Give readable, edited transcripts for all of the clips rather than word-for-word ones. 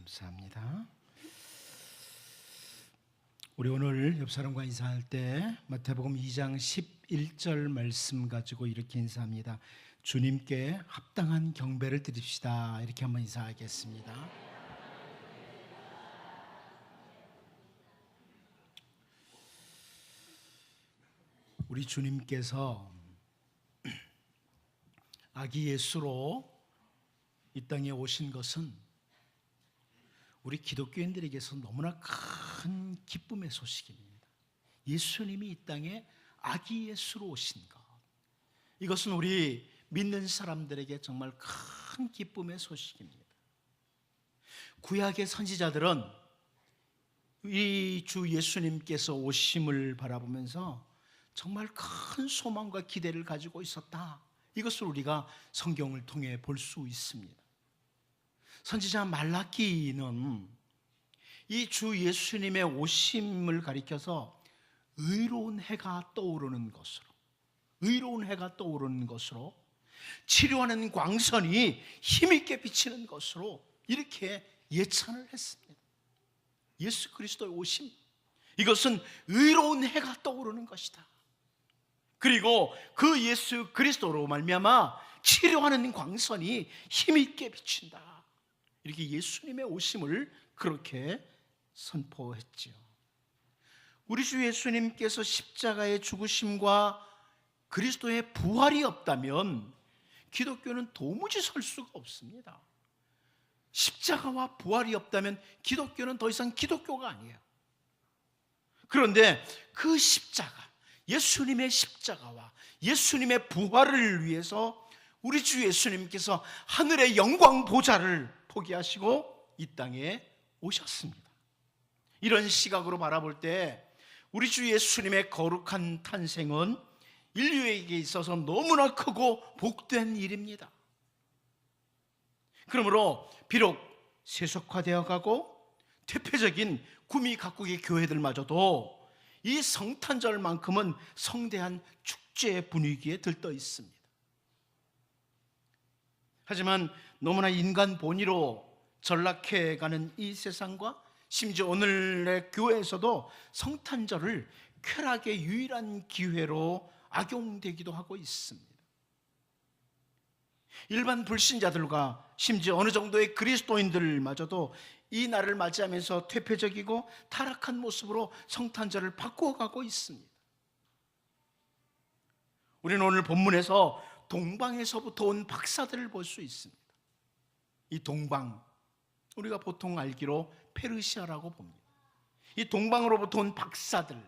감사합니다. 우리 오늘 옆 사람과 인사할 때 마태복음 2장 11절 말씀 가지고 이렇게 인사합니다. 주님께 합당한 경배를 드립시다. 이렇게 한번 인사하겠습니다. 우리 주님께서 아기 예수로 이 땅에 오신 것은 우리 기독교인들에게서 너무나 큰 기쁨의 소식입니다. 예수님이 이 땅에 아기 예수로 오신 것, 이것은 우리 믿는 사람들에게 정말 큰 기쁨의 소식입니다. 구약의 선지자들은 이 주 예수님께서 오심을 바라보면서 정말 큰 소망과 기대를 가지고 있었다. 이것을 우리가 성경을 통해 볼 수 있습니다. 선지자 말라기는 이 주 예수님의 오심을 가리켜서 의로운 해가 떠오르는 것으로, 치료하는 광선이 힘있게 비치는 것으로 이렇게 예찬을 했습니다. 예수 그리스도의 오심, 이것은 의로운 해가 떠오르는 것이다. 그리고 그 예수 그리스도로 말미암아 치료하는 광선이 힘있게 비친다. 이렇게 예수님의 오심을 그렇게 선포했지요. 우리 주 예수님께서 십자가의 죽으심과 그리스도의 부활이 없다면 기독교는 도무지 설 수가 없습니다. 십자가와 부활이 없다면 기독교는 더 이상 기독교가 아니에요. 그런데 그 십자가, 예수님의 십자가와 예수님의 부활을 위해서 우리 주 예수님께서 하늘의 영광 보좌를 포기하시고 이 땅에 오셨습니다. 이런 시각으로 바라볼 때 우리 주 예수님의 거룩한 탄생은 인류에게 있어서 너무나 크고 복된 일입니다. 그러므로 비록 세속화되어 가고 퇴폐적인 구미 각국의 교회들마저도 이 성탄절만큼은 성대한 축제 분위기에 들떠 있습니다. 하지만 너무나 인간 본위로 전락해가는 이 세상과 심지어 오늘의 교회에서도 성탄절을 쾌락의 유일한 기회로 악용되기도 하고 있습니다. 일반 불신자들과 심지어 어느 정도의 그리스도인들마저도 이 날을 맞이하면서 퇴폐적이고 타락한 모습으로 성탄절을 바꾸어가고 있습니다. 우리는 오늘 본문에서 동방에서부터 온 박사들을 볼 수 있습니다. 이 동방, 우리가 보통 알기로 페르시아라고 봅니다. 이 동방으로부터 온 박사들.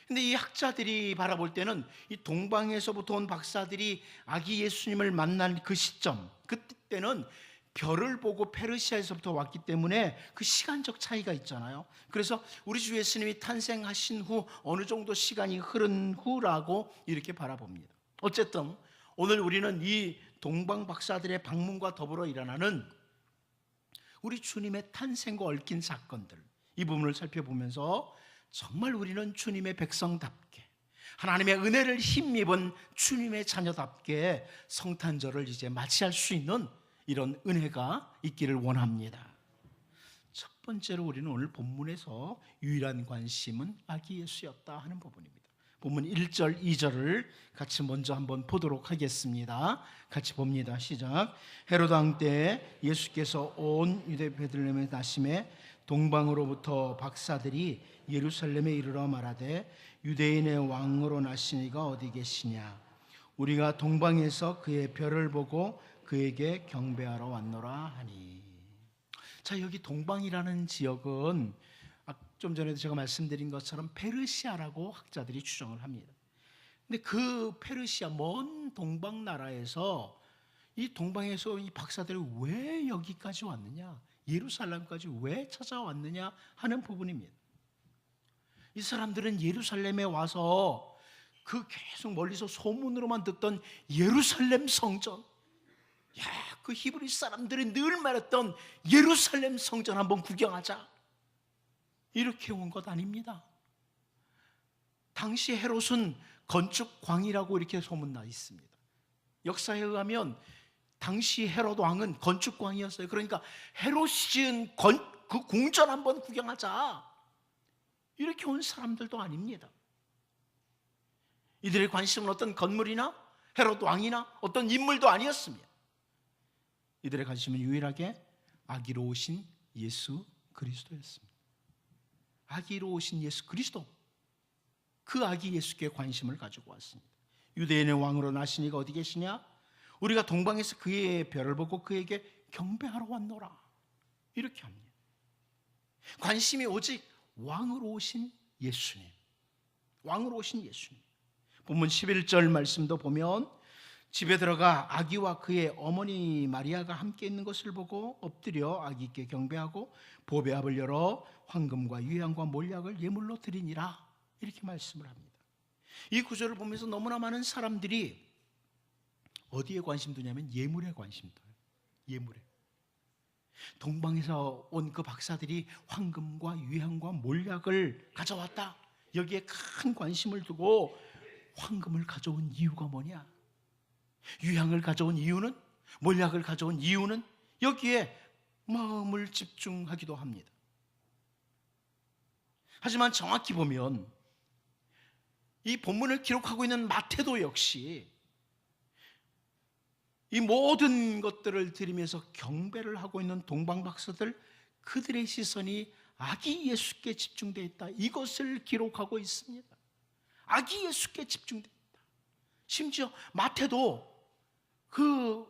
근데 이 학자들이 바라볼 때는 이 동방에서부터 온 박사들이 아기 예수님을 만난 그 시점, 그때는 별을 보고 페르시아에서부터 왔기 때문에 그 시간적 차이가 있잖아요. 그래서 우리 주 예수님이 탄생하신 후 어느 정도 시간이 흐른 후라고 이렇게 바라봅니다. 어쨌든 오늘 우리는 이 동방 박사들의 방문과 더불어 일어나는 우리 주님의 탄생과 얽힌 사건들, 이 부분을 살펴보면서 정말 우리는 주님의 백성답게, 하나님의 은혜를 힘입은 주님의 자녀답게 성탄절을 이제 맞이할 수 있는 이런 은혜가 있기를 원합니다. 첫 번째로 우리는 오늘 본문에서 유일한 관심은 아기 예수였다 하는 부분입니다. 본문 1절, 2절을 같이 먼저 한번 보도록 하겠습니다. 같이 봅니다. 시작. 헤로드 왕 때 예수께서 온 유대 베들레헴에 나심에 동방으로부터 박사들이 예루살렘에 이르러 말하되 유대인의 왕으로 나시니가 어디 계시냐? 우리가 동방에서 그의 별을 보고 그에게 경배하러 왔노라 하니. 자, 여기 동방이라는 지역은 좀 전에도 제가 말씀드린 것처럼 페르시아라고 학자들이 추정을 합니다. 근데 그 페르시아 먼 동방 나라에서 이 동방에서 이 박사들이 왜 여기까지 왔느냐, 예루살렘까지 왜 찾아왔느냐 하는 부분입니다. 이 사람들은 예루살렘에 와서 그 계속 멀리서 소문으로만 듣던 예루살렘 성전, 그 히브리 사람들이 늘 말했던 예루살렘 성전 한번 구경하자, 이렇게 온 것 아닙니다. 당시 헤롯은 건축광이라고 이렇게 소문나 있습니다. 역사에 의하면 당시 헤롯 왕은 건축광이었어요. 그러니까 헤롯이 지은 그 궁전 한번 구경하자, 이렇게 온 사람들도 아닙니다. 이들의 관심은 어떤 건물이나 헤롯 왕이나 어떤 인물도 아니었습니다. 이들의 관심은 유일하게 아기로 오신 예수 그리스도였습니다. 아기로 오신 예수 그리스도, 그 아기 예수께 관심을 가지고 왔습니다. 유대인의 왕으로 나신 이가 어디 계시냐? 우리가 동방에서 그의 별을 보고 그에게 경배하러 왔노라, 이렇게 합니다. 관심이 오직 왕으로 오신 예수님, 왕으로 오신 예수님. 본문 11절 말씀도 보면 집에 들어가 아기와 그의 어머니 마리아가 함께 있는 것을 보고 엎드려 아기께 경배하고 보배압을 열어 황금과 유향과 몰약을 예물로 드리니라, 이렇게 말씀을 합니다. 이 구절을 보면서 너무나 많은 사람들이 어디에 관심 두냐면 예물에 관심 둬요. 예물에. 동방에서 온 그 박사들이 황금과 유향과 몰약을 가져왔다, 여기에 큰 관심을 두고 황금을 가져온 이유가 뭐냐, 유향을 가져온 이유는, 몰약을 가져온 이유는, 여기에 마음을 집중하기도 합니다. 하지만 정확히 보면 이 본문을 기록하고 있는 마태도 역시 이 모든 것들을 드리면서 경배를 하고 있는 동방 박사들, 그들의 시선이 아기 예수께 집중되어 있다, 이것을 기록하고 있습니다. 아기 예수께 집중되어 있다. 심지어 마태도 그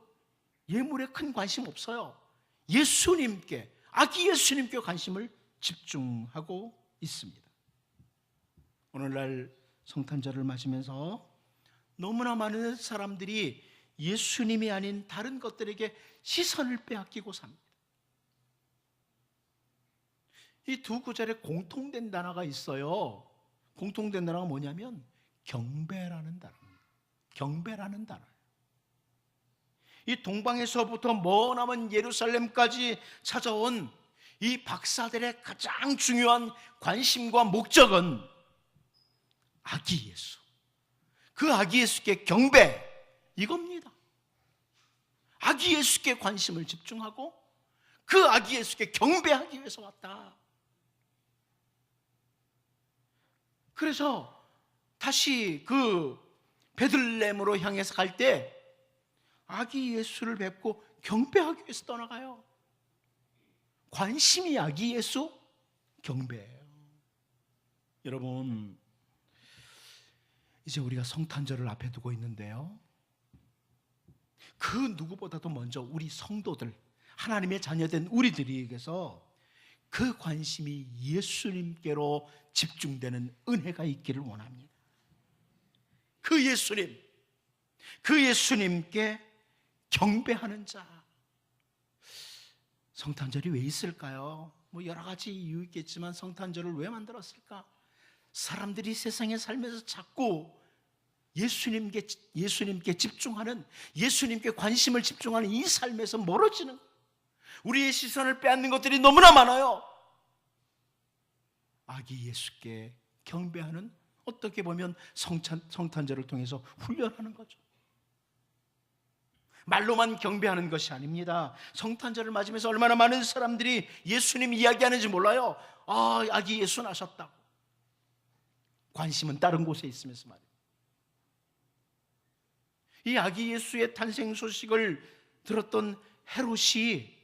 예물에 큰 관심 없어요. 예수님께, 아기 예수님께 관심을 집중하고 있습니다. 오늘날 성탄절을 맞으면서 너무나 많은 사람들이 예수님이 아닌 다른 것들에게 시선을 빼앗기고 삽니다. 이 두 구절에 공통된 단어가 있어요. 공통된 단어가 뭐냐면 경배라는 단어입니다. 경배라는 단어예요. 이 동방에서부터 머나먼 예루살렘까지 찾아온 이 박사들의 가장 중요한 관심과 목적은 아기 예수, 그 아기 예수께 경배, 이겁니다. 아기 예수께 관심을 집중하고 그 아기 예수께 경배하기 위해서 왔다. 그래서 다시 그 베들레헴으로 향해서 갈 때 아기 예수를 뵙고 경배하기 위해서 떠나가요. 관심이 아기 예수, 경배예요. 여러분, 이제 우리가 성탄절을 앞에 두고 있는데요, 그 누구보다도 먼저 우리 성도들, 하나님의 자녀된 우리들에게서 그 관심이 예수님께로 집중되는 은혜가 있기를 원합니다. 그 예수님, 그 예수님께 경배하는 자. 성탄절이 왜 있을까요? 뭐 여러 가지 이유 있겠지만 성탄절을 왜 만들었을까? 사람들이 세상에 살면서 자꾸 예수님께 집중하는, 예수님께 관심을 집중하는 이 삶에서 멀어지는, 우리의 시선을 빼앗는 것들이 너무나 많아요. 아기 예수께 경배하는, 어떻게 보면 성탄절을 통해서 훈련하는 거죠. 말로만 경배하는 것이 아닙니다. 성탄절을 맞으면서 얼마나 많은 사람들이 예수님 이야기하는지 몰라요. 아기 예수 나셨다고. 관심은 다른 곳에 있으면서 말이에요. 이 아기 예수의 탄생 소식을 들었던 헤롯이,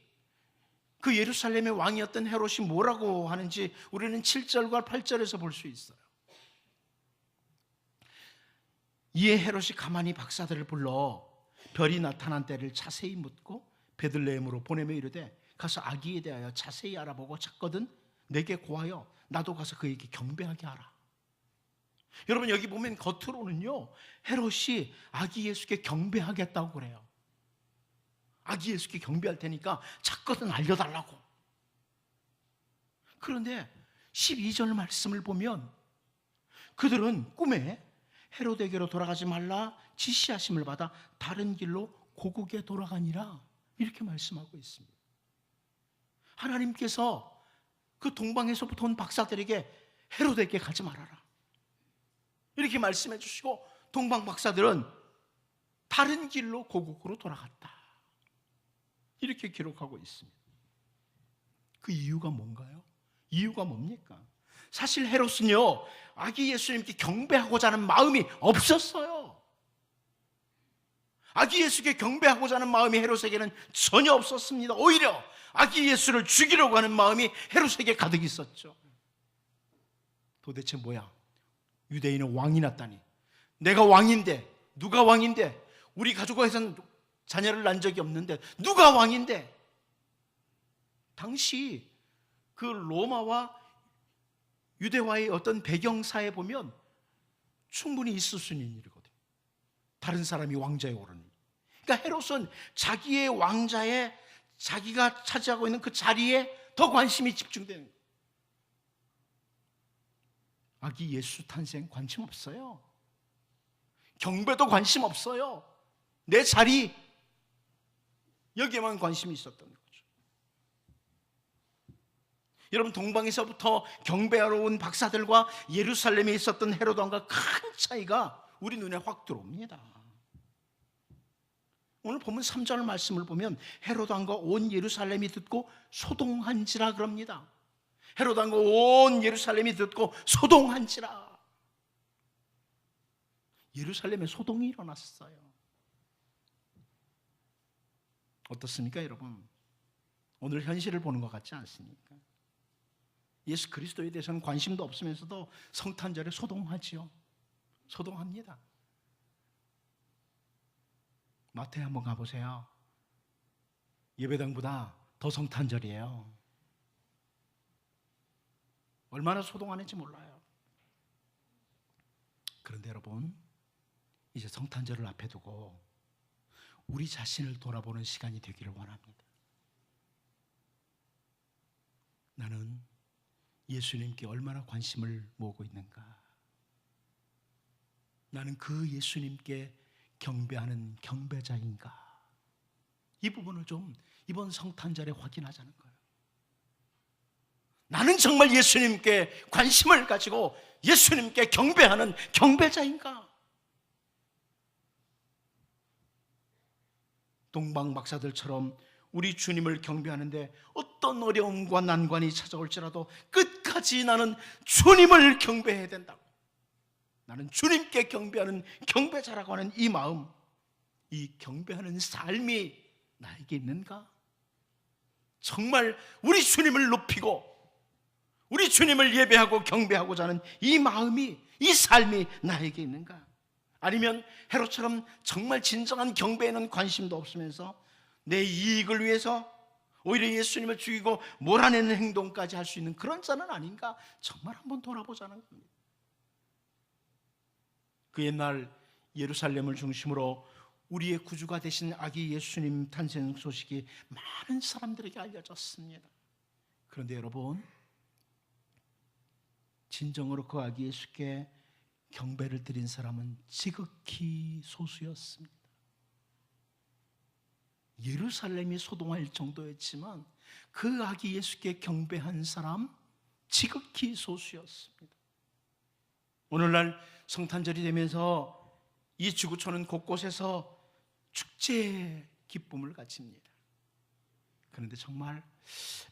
그 예루살렘의 왕이었던 헤롯이 뭐라고 하는지 우리는 7절과 8절에서 볼 수 있어요. 이에 헤롯이 가만히 박사들을 불러 별이 나타난 때를 자세히 묻고 베들레헴으로 보내며 이르되, 가서 아기에 대하여 자세히 알아보고 찾거든 내게 고하여 나도 가서 그에게 경배하게 하라. 여러분, 여기 보면 겉으로는요 헤롯이 아기 예수께 경배하겠다고 그래요. 아기 예수께 경배할 테니까 찾거든 알려달라고. 그런데 12절 말씀을 보면 그들은 꿈에 헤롯에게로 돌아가지 말라 지시하심을 받아 다른 길로 고국에 돌아가니라, 이렇게 말씀하고 있습니다. 하나님께서 그 동방에서부터 온 박사들에게 헤롯에게 가지 말아라, 이렇게 말씀해 주시고 동방 박사들은 다른 길로 고국으로 돌아갔다. 이렇게 기록하고 있습니다. 그 이유가 뭔가요? 이유가 뭡니까? 사실 헤롯은요, 아기 예수님께 경배하고자 하는 마음이 없었어요. 아기 예수께 경배하고자 하는 마음이 헤롯에게는 전혀 없었습니다. 오히려 아기 예수를 죽이려고 하는 마음이 헤롯에게 가득 있었죠. 도대체 뭐야? 유대인은 왕이 났다니. 내가 왕인데, 누가 왕인데? 우리 가족에서는 자녀를 낳은 적이 없는데 누가 왕인데? 당시 그 로마와 유대와의 어떤 배경사에 보면 충분히 있을 수 있는 일이거든요. 다른 사람이 왕자에 오르는 일. 그러니까 헤롯은 자기의 왕자에, 자기가 차지하고 있는 그 자리에 더 관심이 집중되는 거예요. 아기 예수 탄생 관심 없어요. 경배도 관심 없어요. 내 자리, 여기에만 관심이 있었던 거죠. 여러분, 동방에서부터 경배하러 온 박사들과 예루살렘에 있었던 헤롯 왕과 큰 차이가 우리 눈에 확 들어옵니다. 오늘 본문 3절 말씀을 보면 헤롯 왕과 온 예루살렘이 듣고 소동한지라 그럽니다. 헤롯 왕과 온 예루살렘이 듣고 소동한지라. 예루살렘에 소동이 일어났어요. 어떻습니까, 여러분? 오늘 현실을 보는 것 같지 않습니까? 예수 그리스도에 대해서는 관심도 없으면서도 성탄절에 소동하지요. 소동합니다. 마트에 한번 가보세요. 예배당보다 더 성탄절이에요. 얼마나 소동하는지 몰라요. 그런데 여러분, 이제 성탄절을 앞에 두고 우리 자신을 돌아보는 시간이 되기를 원합니다. 나는 예수님께 얼마나 관심을 모으고 있는가? 나는 그 예수님께 경배하는 경배자인가? 이 부분을 좀 이번 성탄절에 확인하자는 거예요. 나는 정말 예수님께 관심을 가지고 예수님께 경배하는 경배자인가? 동방 박사들처럼 우리 주님을 경배하는데 어떤 어려움과 난관이 찾아올지라도 끝까지 나는 주님을 경배해야 된다고, 나는 주님께 경배하는 경배자라고 하는 이 마음, 이 경배하는 삶이 나에게 있는가? 정말 우리 주님을 높이고 우리 주님을 예배하고 경배하고자 하는 이 마음이, 이 삶이 나에게 있는가? 아니면 헤롯처럼 정말 진정한 경배에는 관심도 없으면서 내 이익을 위해서 오히려 예수님을 죽이고 몰아내는 행동까지 할 수 있는 그런 자는 아닌가? 정말 한번 돌아보자는 겁니다. 그 옛날 예루살렘을 중심으로 우리의 구주가 되신 아기 예수님 탄생 소식이 많은 사람들에게 알려졌습니다. 그런데 여러분, 진정으로 그 아기 예수께 경배를 드린 사람은 지극히 소수였습니다. 예루살렘이 소동할 정도였지만 그 아기 예수께 경배한 사람 지극히 소수였습니다. 오늘날 성탄절이 되면서 이 지구촌은 곳곳에서 축제의 기쁨을 가집니다. 그런데 정말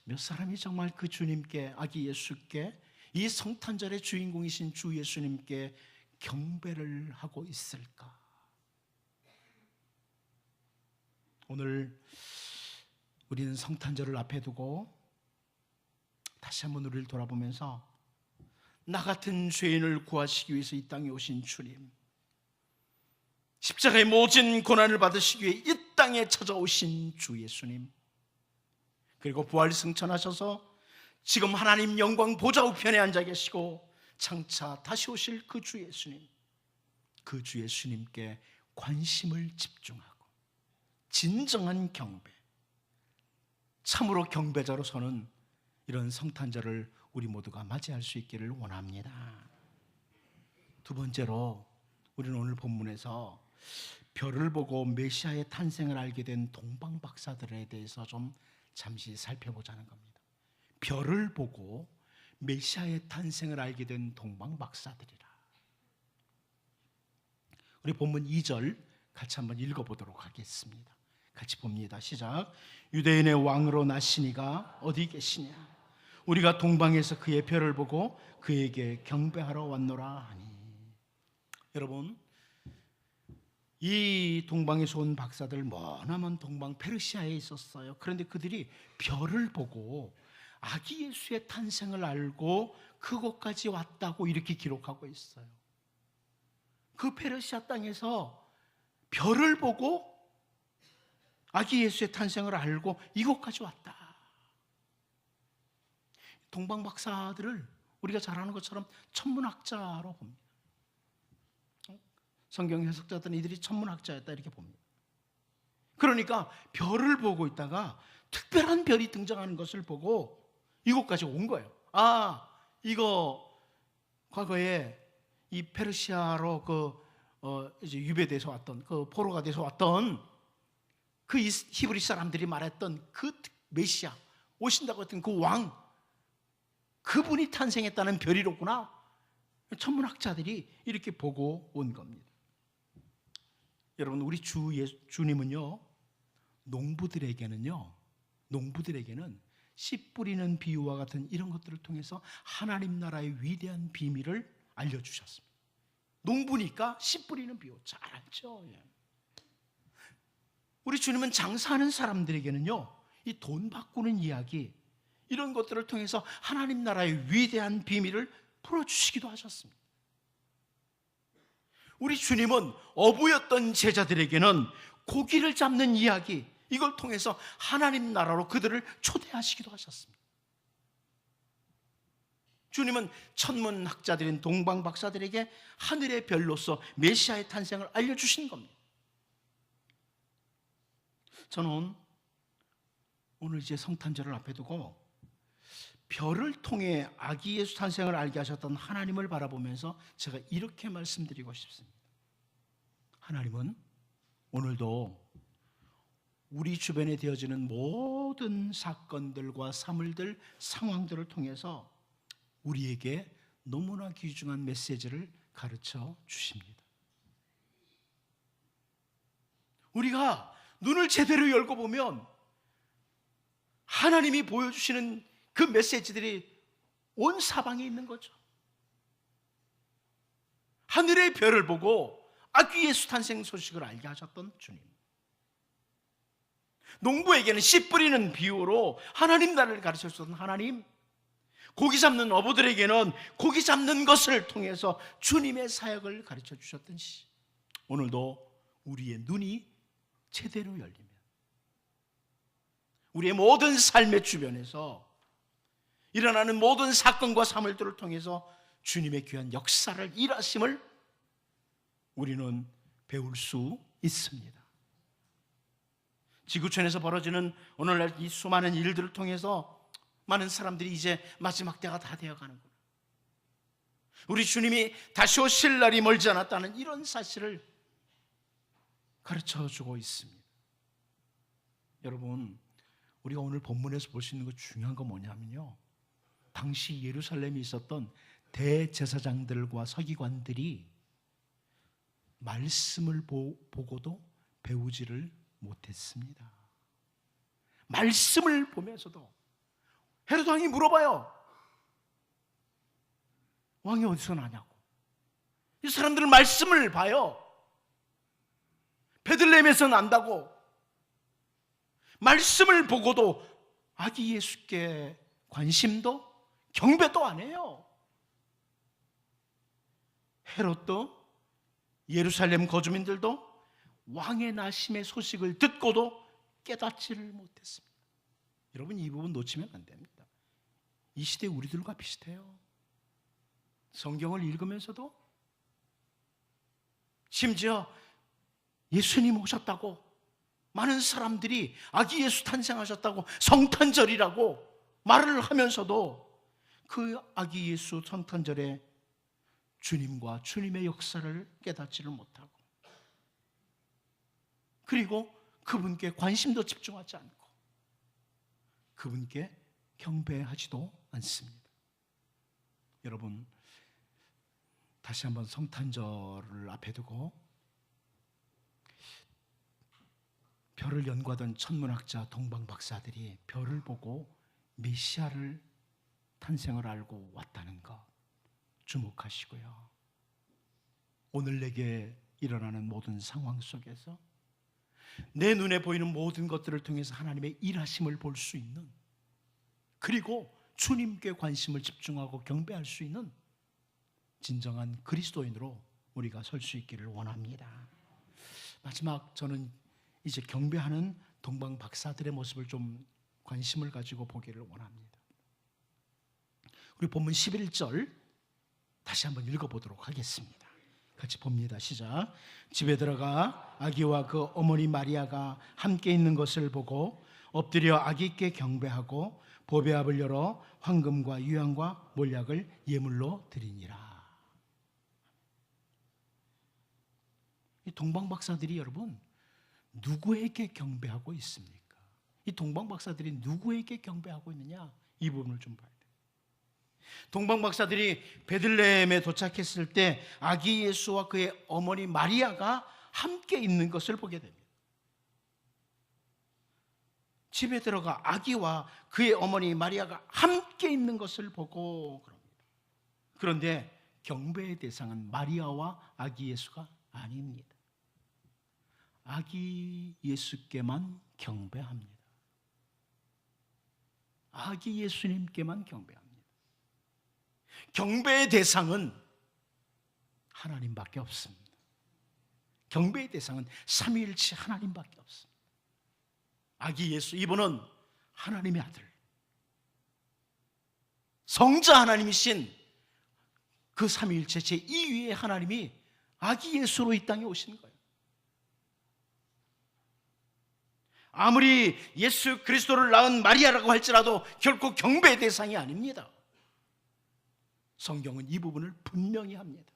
몇 사람이 정말 그 주님께, 아기 예수께, 이 성탄절의 주인공이신 주 예수님께 경배를 하고 있을까? 오늘 우리는 성탄절을 앞에 두고 다시 한번 우리를 돌아보면서 나 같은 죄인을 구하시기 위해서 이 땅에 오신 주님, 십자가의 모진 고난을 받으시기 위해 이 땅에 찾아오신 주 예수님, 그리고 부활 승천하셔서 지금 하나님 영광 보좌 우편에 앉아 계시고 장차 다시 오실 그 주 예수님, 그 주 예수님께 관심을 집중하고 진정한 경배, 참으로 경배자로서는 이런 성탄절을 우리 모두가 맞이할 수 있기를 원합니다. 두 번째로 우리는 오늘 본문에서 별을 보고 메시아의 탄생을 알게 된 동방 박사들에 대해서 좀 잠시 살펴보자는 겁니다. 별을 보고 메시아의 탄생을 알게 된 동방 박사들이라. 우리 본문 2절 같이 한번 읽어보도록 하겠습니다. 같이 봅니다. 시작. 유대인의 왕으로 나시니가 어디 계시냐? 우리가 동방에서 그의 별을 보고 그에게 경배하러 왔노라 하니. 여러분, 이 동방에서 온 박사들 머나먼 동방 페르시아에 있었어요. 그런데 그들이 별을 보고 아기 예수의 탄생을 알고 그곳까지 왔다고 이렇게 기록하고 있어요. 그 페르시아 땅에서 별을 보고 아기 예수의 탄생을 알고 이곳까지 왔다. 동방 박사들을 우리가 잘 아는 것처럼 천문학자로 봅니다. 성경 해석자들은 이들이 천문학자였다 이렇게 봅니다. 그러니까 별을 보고 있다가 특별한 별이 등장하는 것을 보고 이곳까지 온 거예요. 아, 이거 과거에 이 페르시아로 이제 유배돼서 왔던, 포로가 돼서 왔던 그 히브리 사람들이 말했던 그 메시아 오신다고 했던 그 왕, 그분이 탄생했다는 별이로구나. 천문학자들이 이렇게 보고 온 겁니다. 여러분, 우리 주님은요, 농부들에게는 씨 뿌리는 비유와 같은 이런 것들을 통해서 하나님 나라의 위대한 비밀을 알려주셨습니다. 농부니까 씨 뿌리는 비유 잘 알죠. 우리 주님은 장사하는 사람들에게는요, 이 돈 바꾸는 이야기, 이런 것들을 통해서 하나님 나라의 위대한 비밀을 풀어주시기도 하셨습니다. 우리 주님은 어부였던 제자들에게는 고기를 잡는 이야기, 이걸 통해서 하나님 나라로 그들을 초대하시기도 하셨습니다. 주님은 천문학자들인 동방 박사들에게 하늘의 별로서 메시아의 탄생을 알려주신 겁니다. 저는 오늘 이제 성탄절을 앞에 두고 별을 통해 아기 예수 탄생을 알게 하셨던 하나님을 바라보면서 제가 이렇게 말씀드리고 싶습니다. 하나님은 오늘도 우리 주변에 되어지는 모든 사건들과 사물들, 상황들을 통해서 우리에게 너무나 귀중한 메시지를 가르쳐 주십니다. 우리가 눈을 제대로 열고 보면 하나님이 보여주시는 그 메시지들이 온 사방에 있는 거죠. 하늘의 별을 보고 아기 예수 탄생 소식을 알게 하셨던 주님, 농부에게는 씨 뿌리는 비유로 하나님 나라를 가르쳐주셨던 하나님, 고기 잡는 어부들에게는 고기 잡는 것을 통해서 주님의 사역을 가르쳐 주셨던 시, 오늘도 우리의 눈이 제대로 열리면 우리의 모든 삶의 주변에서 일어나는 모든 사건과 사물들을 통해서 주님의 귀한 역사를, 일하심을 우리는 배울 수 있습니다. 지구촌에서 벌어지는 오늘날 이 수많은 일들을 통해서 많은 사람들이 이제 마지막 때가 다 되어가는구나, 우리 주님이 다시 오실 날이 멀지 않았다는 이런 사실을 가르쳐주고 있습니다. 여러분, 우리가 오늘 본문에서 볼 수 있는 것 중요한 건 뭐냐면요, 당시 예루살렘에 있었던 대제사장들과 서기관들이 말씀을 보고도 배우지를 못했습니다. 말씀을 보면서도 헤롯 왕이 물어봐요. 왕이 어디서 나냐고. 이 사람들은 말씀을 봐요. 베들레헴에서 난다고. 말씀을 보고도 아기 예수께 관심도 경배도 안 해요. 헤롯도 예루살렘 거주민들도 왕의 나심의 소식을 듣고도 깨닫지를 못했습니다. 여러분, 이 부분 놓치면 안 됩니다. 이 시대 우리들과 비슷해요. 성경을 읽으면서도 심지어 예수님 오셨다고, 많은 사람들이 아기 예수 탄생하셨다고 성탄절이라고 말을 하면서도 그 아기 예수 성탄절에 주님과 주님의 역사를 깨닫지를 못하고, 그리고 그분께 관심도 집중하지 않고 그분께 경배하지도 않습니다. 여러분, 다시 한번 성탄절을 앞에 두고 별을 연구하던 천문학자 동방 박사들이 별을 보고 메시아를 탄생을 알고 왔다는 것 주목하시고요. 오늘 내게 일어나는 모든 상황 속에서 내 눈에 보이는 모든 것들을 통해서 하나님의 일하심을 볼 수 있는, 그리고 주님께 관심을 집중하고 경배할 수 있는 진정한 그리스도인으로 우리가 설 수 있기를 원합니다. 마지막, 저는 이제 경배하는 동방 박사들의 모습을 좀 관심을 가지고 보기를 원합니다. 우리 본문 11절 다시 한번 읽어보도록 하겠습니다. 같이 봅니다. 시작. 집에 들어가 아기와 그 어머니 마리아가 함께 있는 것을 보고 엎드려 아기께 경배하고 보배압을 열어 황금과 유향과 몰약을 예물로 드리니라. 이 동방 박사들이 여러분 누구에게 경배하고 있습니까? 이 동방 박사들이 누구에게 경배하고 있느냐? 이 부분을 좀 봐야 돼요. 동방 박사들이 베들레헴에 도착했을 때 아기 예수와 그의 어머니 마리아가 함께 있는 것을 보게 됩니다. 집에 들어가 아기와 그의 어머니 마리아가 함께 있는 것을 보고 그럽니다. 그런데 경배의 대상은 마리아와 아기 예수가 아닙니다. 아기 예수께만 경배합니다. 아기 예수님께만 경배합니다. 경배의 대상은 하나님밖에 없습니다. 경배의 대상은 삼위일체 하나님밖에 없습니다. 아기 예수, 이분은 하나님의 아들, 성자 하나님이신 그 삼위일체 제2위의 하나님이 아기 예수로 이 땅에 오신 거예요. 아무리 예수 그리스도를 낳은 마리아라고 할지라도 결코 경배의 대상이 아닙니다. 성경은 이 부분을 분명히 합니다.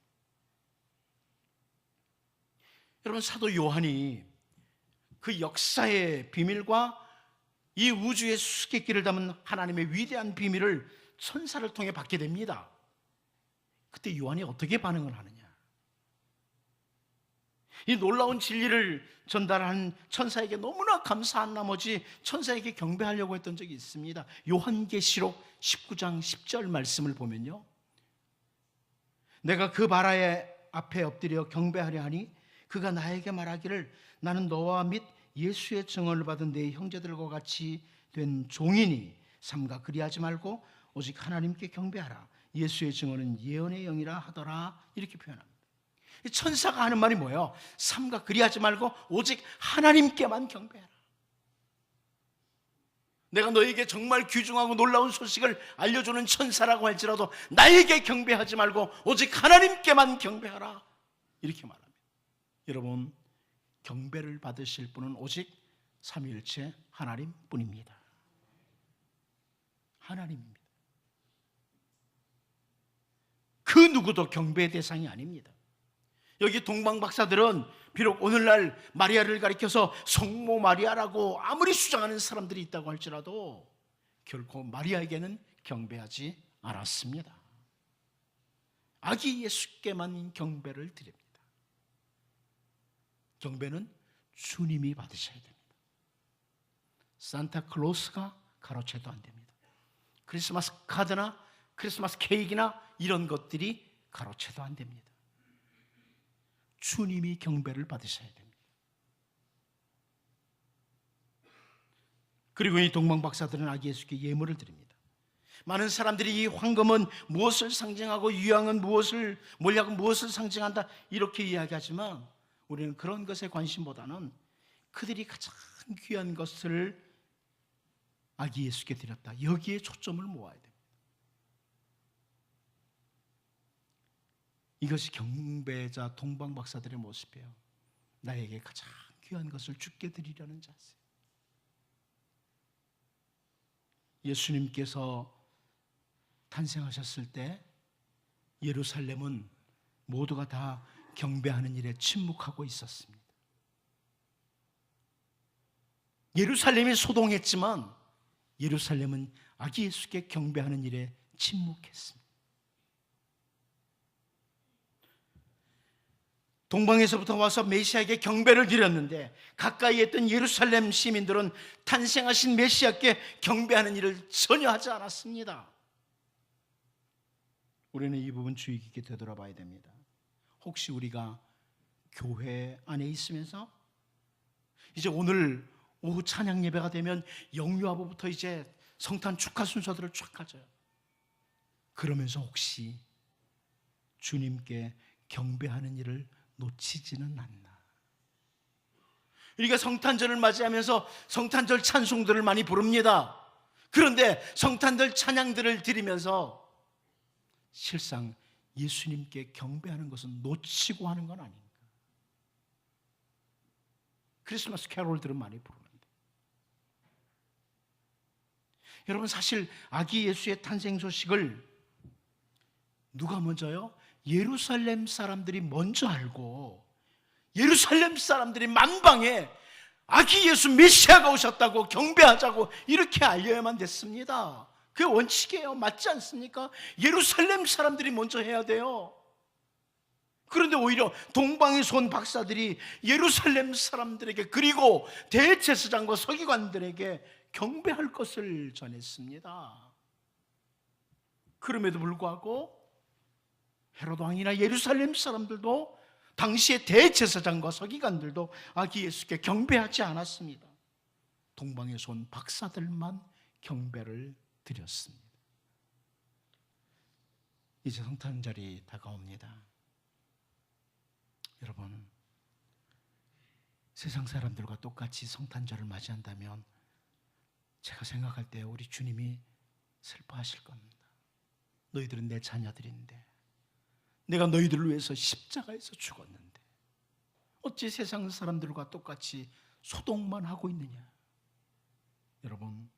여러분, 사도 요한이 그 역사의 비밀과 이 우주의 수수께끼를 담은 하나님의 위대한 비밀을 천사를 통해 받게 됩니다. 그때 요한이 어떻게 반응을 하느냐? 이 놀라운 진리를 전달한 천사에게 너무나 감사한 나머지 천사에게 경배하려고 했던 적이 있습니다. 요한계시록 19장 10절 말씀을 보면요, 내가 그 바라의 앞에 엎드려 경배하려 하니 그가 나에게 말하기를 나는 너와 및 예수의 증언을 받은 내 형제들과 같이 된 종이니 삼가 그리하지 말고 오직 하나님께 경배하라. 예수의 증언은 예언의 영이라 하더라. 이렇게 표현합니다. 천사가 하는 말이 뭐예요? 삼가 그리하지 말고 오직 하나님께만 경배하라. 내가 너에게 정말 귀중하고 놀라운 소식을 알려주는 천사라고 할지라도 나에게 경배하지 말고 오직 하나님께만 경배하라. 이렇게 말합니다. 여러분, 경배를 받으실 분은 오직 삼위일체 하나님뿐입니다. 하나님입니다. 그 누구도 경배의 대상이 아닙니다. 여기 동방 박사들은 비록 오늘날 마리아를 가리켜서 성모 마리아라고 아무리 주장하는 사람들이 있다고 할지라도 결코 마리아에게는 경배하지 않았습니다. 아기 예수께만 경배를 드립니다. 경배는 주님이 받으셔야 됩니다. 산타클로스가 가로채도 안 됩니다. 크리스마스 카드나 크리스마스 케이크나 이런 것들이 가로채도 안 됩니다. 주님이 경배를 받으셔야 됩니다. 그리고 이 동방 박사들은 아기 예수께 예물을 드립니다. 많은 사람들이 이 황금은 무엇을 상징하고 유향은 무엇을, 몰약은 무엇을 상징한다 이렇게 이야기하지만 우리는 그런 것에 관심보다는 그들이 가장 귀한 것을 아기 예수께 드렸다, 여기에 초점을 모아야 됩니다. 이것이 경배자 동방 박사들의 모습이에요. 나에게 가장 귀한 것을 주께 드리려는 자세. 예수님께서 탄생하셨을 때 예루살렘은 모두가 다 경배하는 일에 침묵하고 있었습니다. 예루살렘이 소동했지만 예루살렘은 아기 예수께 경배하는 일에 침묵했습니다. 동방에서부터 와서 메시아에게 경배를 드렸는데 가까이 있던 예루살렘 시민들은 탄생하신 메시아께 경배하는 일을 전혀 하지 않았습니다. 우리는 이 부분 주의 깊게 되돌아봐야 됩니다. 혹시 우리가 교회 안에 있으면서 이제 오늘 오후 찬양 예배가 되면 영유아부부터 이제 성탄 축하 순서들을 쫙 하죠. 그러면서 혹시 주님께 경배하는 일을 놓치지는 않나. 우리가 성탄절을 맞이하면서 성탄절 찬송들을 많이 부릅니다. 그런데 성탄절 찬양들을 드리면서 실상 예수님께 경배하는 것은 놓치고 하는 건 아닌가. 크리스마스 캐롤들은 많이 부르는데 여러분, 사실 아기 예수의 탄생 소식을 누가 먼저요? 예루살렘 사람들이 먼저 알고 예루살렘 사람들이 만방에 아기 예수 메시아가 오셨다고 경배하자고 이렇게 알려야만 됐습니다. 그게 원칙이에요. 맞지 않습니까? 예루살렘 사람들이 먼저 해야 돼요. 그런데 오히려 동방에서 온 박사들이 예루살렘 사람들에게 그리고 대제사장과 서기관들에게 경배할 것을 전했습니다. 그럼에도 불구하고 헤로드 왕이나 예루살렘 사람들도 당시의 대제사장과 서기관들도 아기 예수께 경배하지 않았습니다. 동방에서 온 박사들만 경배를 드렸습니다. 이제 성탄절이 다가옵니다. 여러분, 세상 사람들과 똑같이 성탄절을 맞이한다면 제가 생각할 때 우리 주님이 슬퍼하실 겁니다. 너희들은 내 자녀들인데 내가 너희들을 위해서 십자가에서 죽었는데 어찌 세상 사람들과 똑같이 소동만 하고 있느냐. 여러분,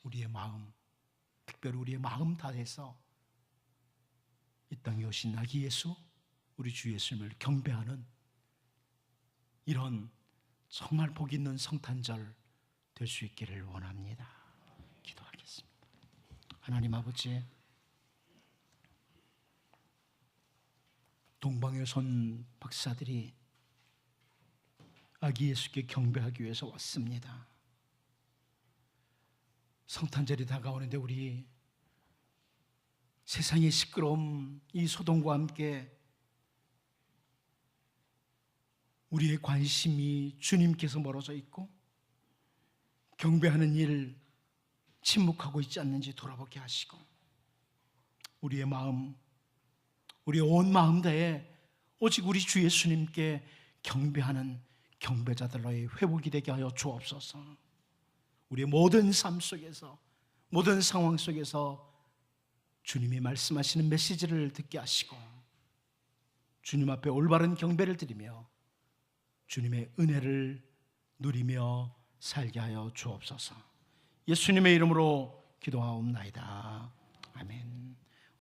우리의 마음, 특별히 우리의 마음 다해서 이 땅에 오신 아기 예수, 우리 주 예수님을 경배하는 이런 정말 복 있는 성탄절 될 수 있기를 원합니다. 기도하겠습니다. 하나님 아버지, 동방에서 온 박사들이 아기 예수께 경배하기 위해서 왔습니다. 성탄절이 다가오는데 우리 세상의 시끄러움, 이 소동과 함께 우리의 관심이 주님께서 멀어져 있고 경배하는 일 침묵하고 있지 않는지 돌아보게 하시고 우리의 마음, 우리의 온 마음 다해 오직 우리 주 예수님께 경배하는 경배자들로의 회복이 되게 하여 주옵소서. 우리의 모든 삶 속에서, 모든 상황 속에서 주님이 말씀하시는 메시지를 듣게 하시고 주님 앞에 올바른 경배를 드리며 주님의 은혜를 누리며 살게 하여 주옵소서. 예수님의 이름으로 기도하옵나이다. 아멘.